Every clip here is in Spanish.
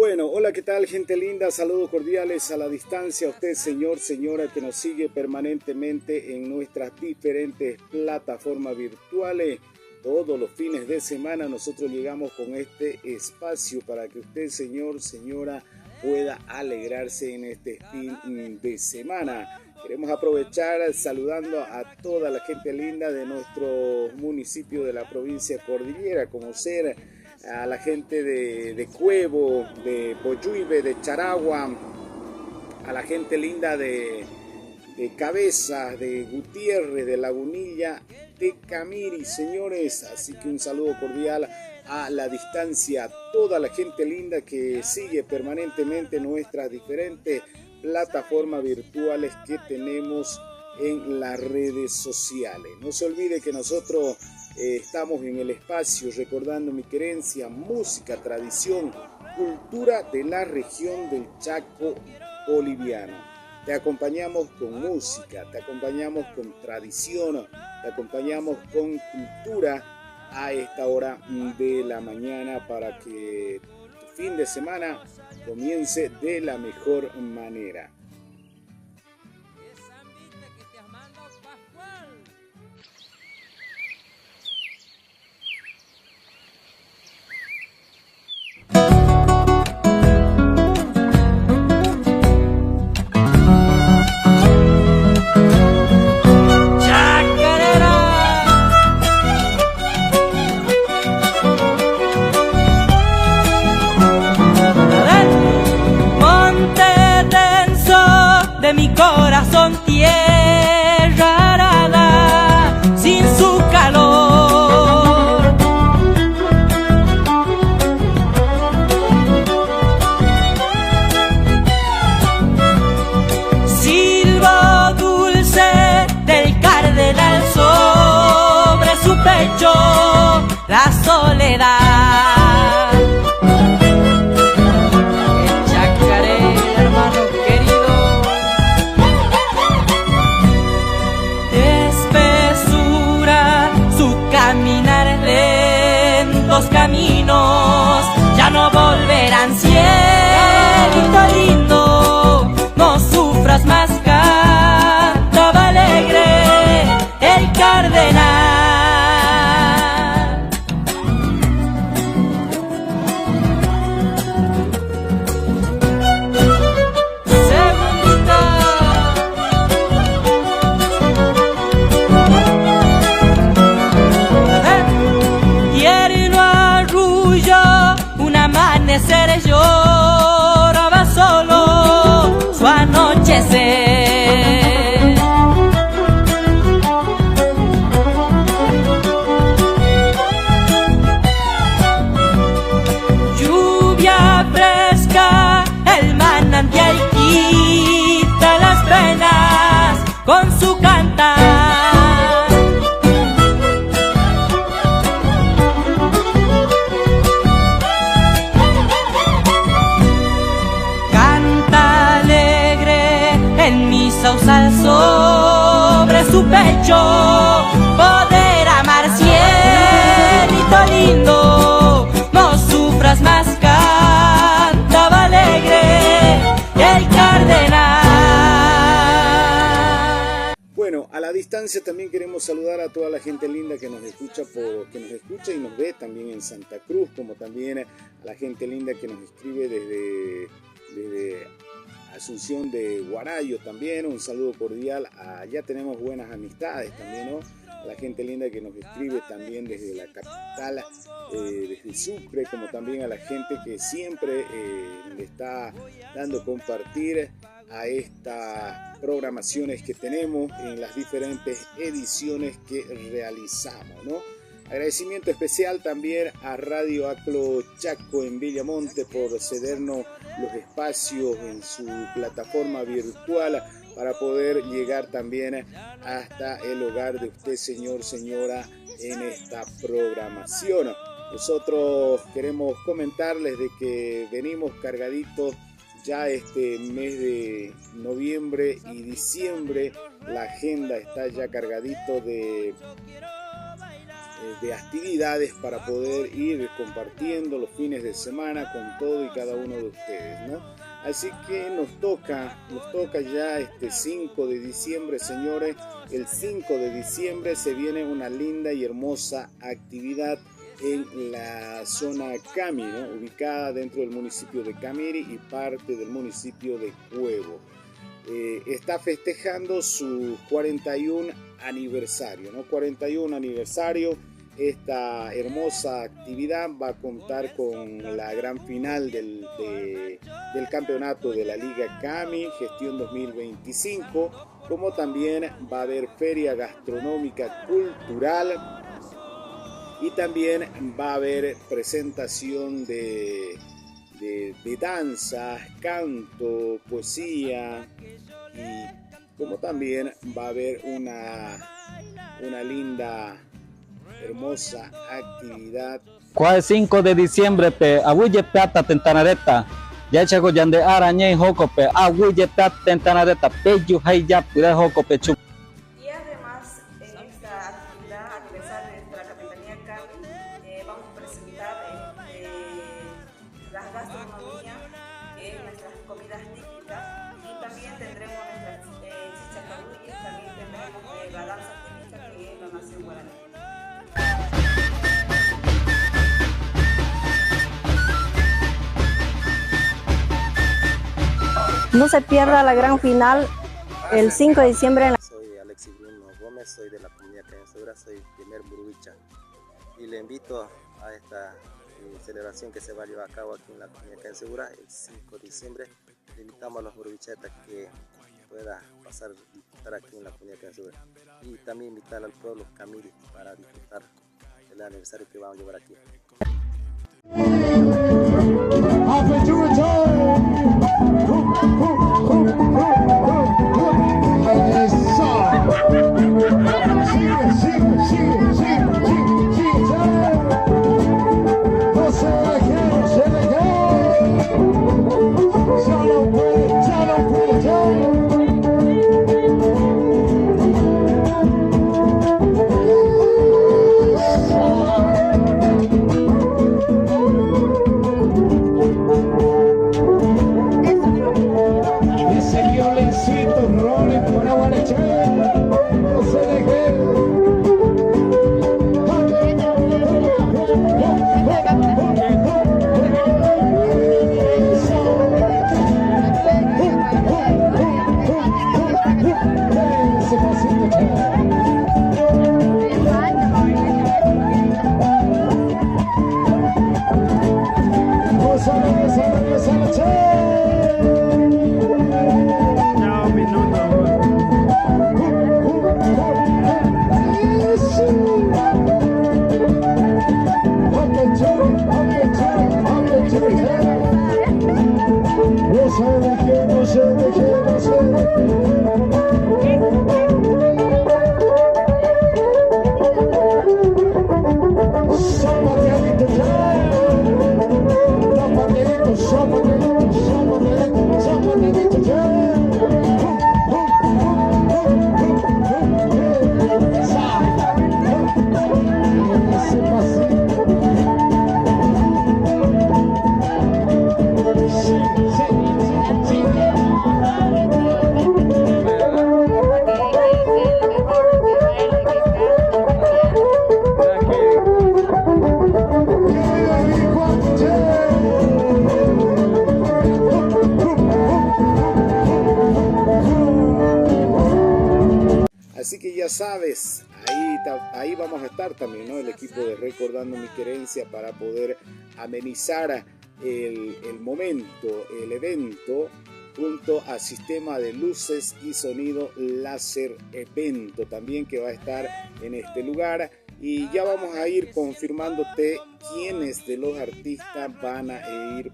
Bueno, hola, ¿qué tal, gente linda? Saludos cordiales a la distancia a usted, señor, señora, que nos sigue permanentemente en nuestras diferentes plataformas virtuales. Todos los fines de semana nosotros llegamos con este espacio para que usted, señor, señora, pueda alegrarse en este fin de semana. Queremos aprovechar saludando a toda la gente linda de nuestro municipio de la provincia Cordillera, como ser a la gente de Cuevo, de Poyuibe, de Charagua, a la gente linda de Cabezas, de Gutiérrez, de Lagunilla, de Camiri, señores. Así que un saludo cordial a la distancia a toda la gente linda que sigue permanentemente nuestras diferentes plataformas virtuales que tenemos en las redes sociales. No se olvide que nosotros estamos en el espacio recordando mi querencia, música, tradición, cultura de la región del Chaco boliviano. Te acompañamos con música, te acompañamos con tradición, te acompañamos con cultura a esta hora de la mañana para que tu fin de semana comience de la mejor manera. Mi corazón tierra arada sin su calor. Silbo dulce del cardenal sobre su pecho la soledad. Los caminos ya no volverán, cielito lindo, no sufras más, cantaba alegre el cardenal. Lloraba solo su anochecer. Lluvia fresca, el manantial quita las penas con su cantar. Sausal sobre su pecho, poder amar, cielito lindo, no sufras más, cantaba alegre el cardenal. Bueno, a la distancia también queremos saludar a toda la gente linda que nos escucha y nos ve también en Santa Cruz, como también a la gente linda que nos escribe desde Asunción de Guarayo también, un saludo cordial. Allá tenemos buenas amistades también, ¿no? A la gente linda que nos escribe también desde la capital, desde Sucre, como también a la gente que siempre le está dando compartir a estas programaciones que tenemos en las diferentes ediciones que realizamos, ¿no? Agradecimiento especial también a Radio Aclo Chaco en Villamonte por cedernos los espacios en su plataforma virtual para poder llegar también hasta el hogar de usted, señor, señora, en esta programación. Nosotros queremos comentarles de que venimos cargaditos ya este mes de noviembre y diciembre. La agenda está ya cargadito de de actividades para poder ir compartiendo los fines de semana con todo y cada uno de ustedes, ¿no? Así que nos toca ya este 5 de diciembre, señores. El 5 de diciembre se viene una linda y hermosa actividad en la zona Cami, ¿no? Ubicada dentro del municipio de Camiri y parte del municipio de Cuevo. Está festejando su 41 aniversario, ¿no? 41 aniversario. Esta hermosa actividad va a contar con la gran final del campeonato de la Liga Cami, gestión 2025, como también va a haber feria gastronómica cultural y también va a haber presentación de danzas, canto, poesía, y como también va a haber una linda, hermosa actividad. ¿Cuál 5 de diciembre pe abuye plata tentanareta? Ya chago yande arañe hoko pe abuye plata tentanareta pe yu hay ya pura hoko pe chup. Y además en esta actividad aniversario de nuestra Capitanía Cami vamos a presentar las gastronomías, nuestras comidas típicas, y también tendremos nuestras chichacabuillas, también tendremos la danza típica que es la nación guaraní. No se pierda la gran final el 5 de diciembre. Soy Alexis Bruno Gómez, soy de la comunidad Cañasegura, soy primer burubicha. Y le invito a esta celebración que se va a llevar a cabo aquí en la comunidad Cañasegura el 5 de diciembre. Le invitamos a los burubichetas que pueda pasar a disfrutar aquí en la comunidad Cañasegura. Y también invitar al pueblo Camiri para disfrutar del aniversario que vamos a llevar aquí. Así que ya sabes, ahí vamos a estar también, ¿no? El equipo de Recordando Mi Querencia para poder amenizar el momento, el evento, junto al sistema de luces y sonido láser evento también que va a estar en este lugar. Y ya vamos a ir confirmándote quiénes de los artistas van a ir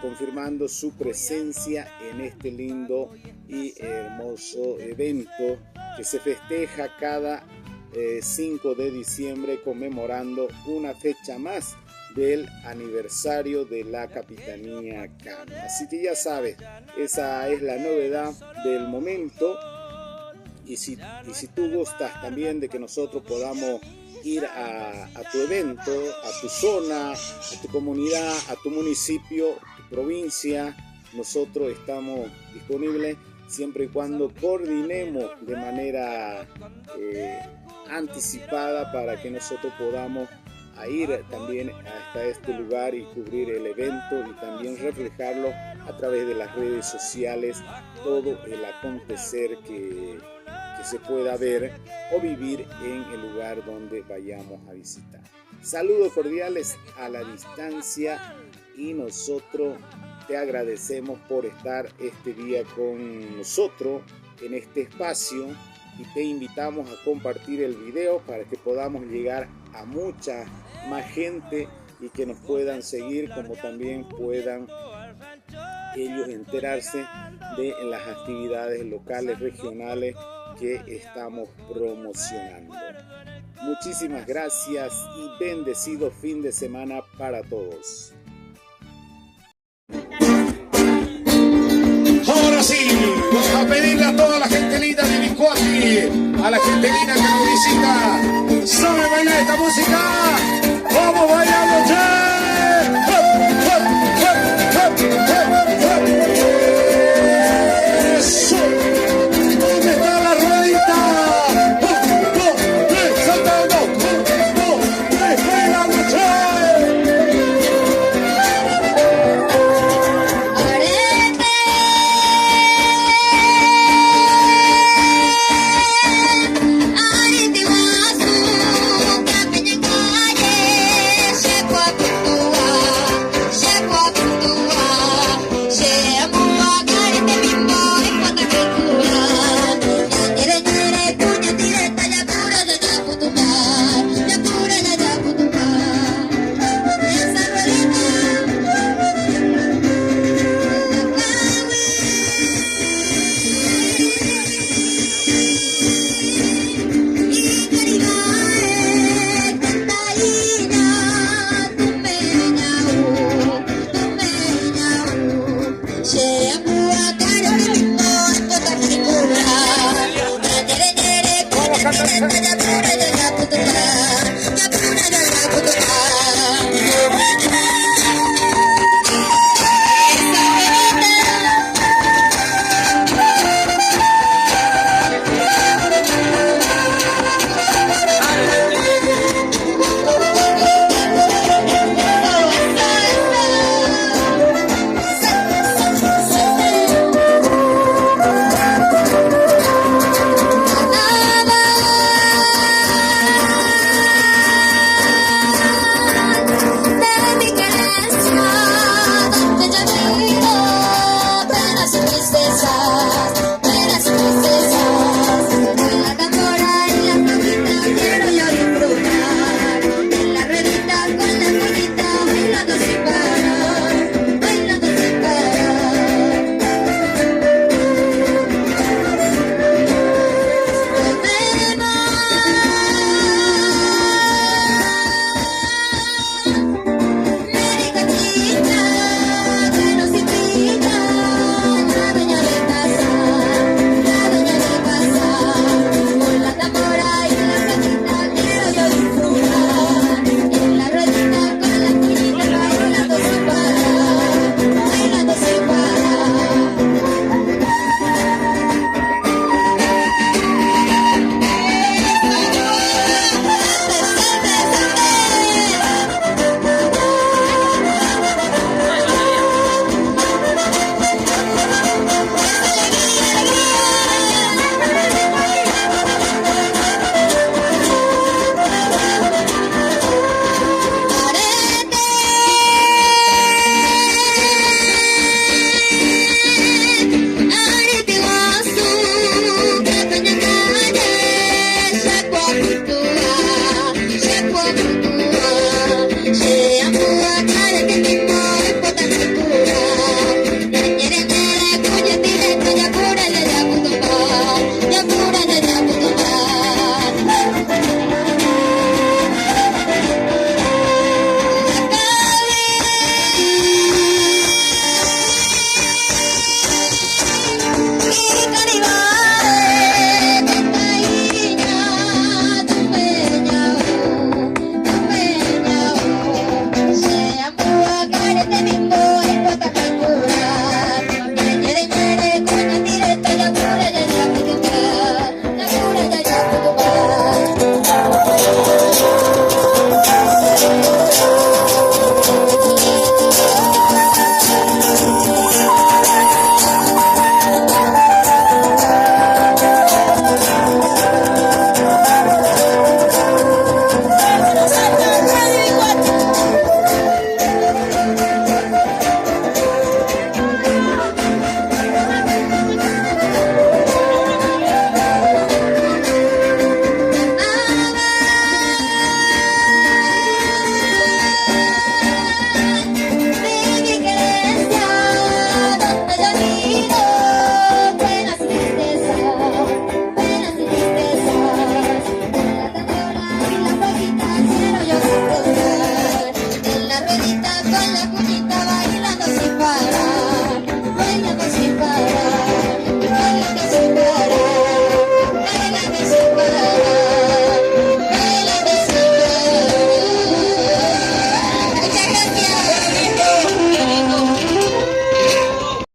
confirmando su presencia en este lindo y hermoso evento que se festeja cada 5 de diciembre, conmemorando una fecha más del aniversario de la Capitanía Cami. Así que ya sabes, esa es la novedad del momento. Y si tú gustas también de que nosotros podamos ir a tu evento, a tu zona, a tu comunidad, a tu municipio, tu provincia. Nosotros estamos disponibles siempre y cuando coordinemos de manera anticipada para que nosotros podamos ir también hasta este lugar y cubrir el evento y también reflejarlo a través de las redes sociales, todo el acontecer que se pueda ver o vivir en el lugar donde vayamos a visitar. Saludos cordiales a la distancia y nosotros te agradecemos por estar este día con nosotros en este espacio y te invitamos a compartir el video para que podamos llegar a mucha más gente y que nos puedan seguir, como también puedan ellos enterarse de las actividades locales, regionales que estamos promocionando. Muchísimas gracias y bendecido fin de semana para todos.